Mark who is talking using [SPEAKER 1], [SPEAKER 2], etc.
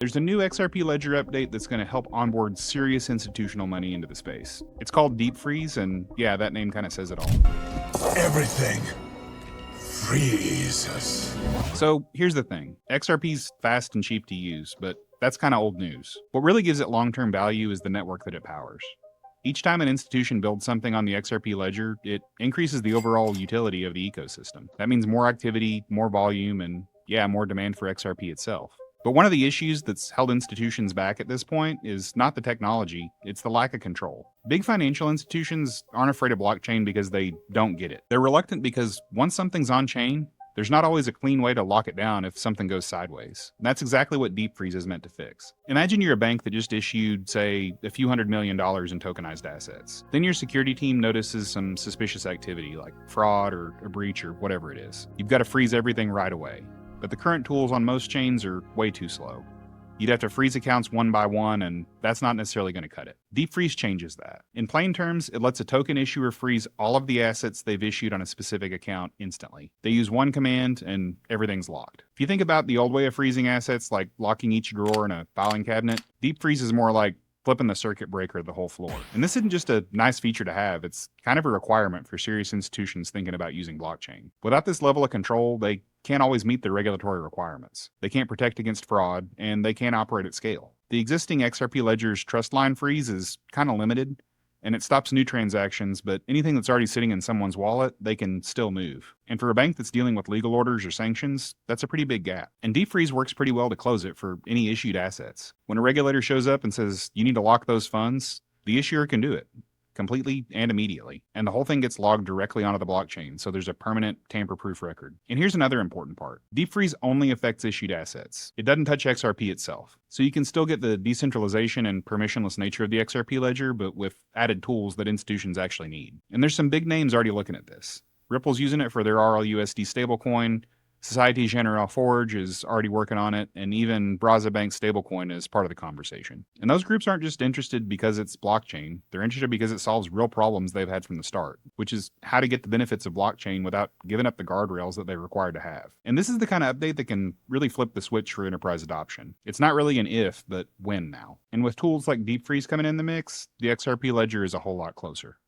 [SPEAKER 1] There's a new XRP ledger update that's going to help onboard serious institutional money into the space. It's called Deep Freeze, and yeah, that name kind of says it all.
[SPEAKER 2] Everything freezes.
[SPEAKER 1] So here's the thing. XRP's fast and cheap to use, but that's kind of old news. What really gives it long-term value is the network that it powers. Each time an institution builds something on the XRP ledger, it increases the overall utility of the ecosystem. That means more activity, more volume, and yeah, more demand for XRP itself. But one of the issues that's held institutions back at this point is not the technology, it's the lack of control. Big financial institutions aren't afraid of blockchain because they don't get it. They're reluctant because once something's on chain, there's not always a clean way to lock it down if something goes sideways. And that's exactly what Deep Freeze is meant to fix. Imagine you're a bank that just issued, say, a few $100 million in tokenized assets. Then your security team notices some suspicious activity like fraud or a breach or whatever it is. You've got to freeze everything right away. But the current tools on most chains are way too slow. You'd have to freeze accounts one by one, and that's not necessarily going to cut it. Deep Freeze changes that. In plain terms, it lets a token issuer freeze all of the assets they've issued on a specific account instantly. They use one command, and everything's locked. If you think about the old way of freezing assets, like locking each drawer in a filing cabinet, Deep Freeze is more like flipping the circuit breaker of the whole floor. And this isn't just a nice feature to have, it's kind of a requirement for serious institutions thinking about using blockchain. Without this level of control, they can't always meet the regulatory requirements. They can't protect against fraud, and they can't operate at scale. The existing XRP ledger's trust line freeze is kind of limited, and it stops new transactions, but anything that's already sitting in someone's wallet, they can still move. And for a bank that's dealing with legal orders or sanctions, that's a pretty big gap. And Deep Freeze works pretty well to close it for any issued assets. When a regulator shows up and says, you need to lock those funds, the issuer can do it. Completely and immediately. And the whole thing gets logged directly onto the blockchain, so there's a permanent tamper-proof record. And here's another important part. Deep Freeze only affects issued assets. It doesn't touch XRP itself. So you can still get the decentralization and permissionless nature of the XRP ledger, but with added tools that institutions actually need. And there's some big names already looking at this. Ripple's using it for their RLUSD stablecoin, Societe Generale Forge is already working on it, and even Braza Bank's stablecoin is part of the conversation. And those groups aren't just interested because it's blockchain, they're interested because it solves real problems they've had from the start, which is how to get the benefits of blockchain without giving up the guardrails that they're required to have. And this is the kind of update that can really flip the switch for enterprise adoption. It's not really an if, but when now. And with tools like Deep Freeze coming in the mix, the XRP ledger is a whole lot closer.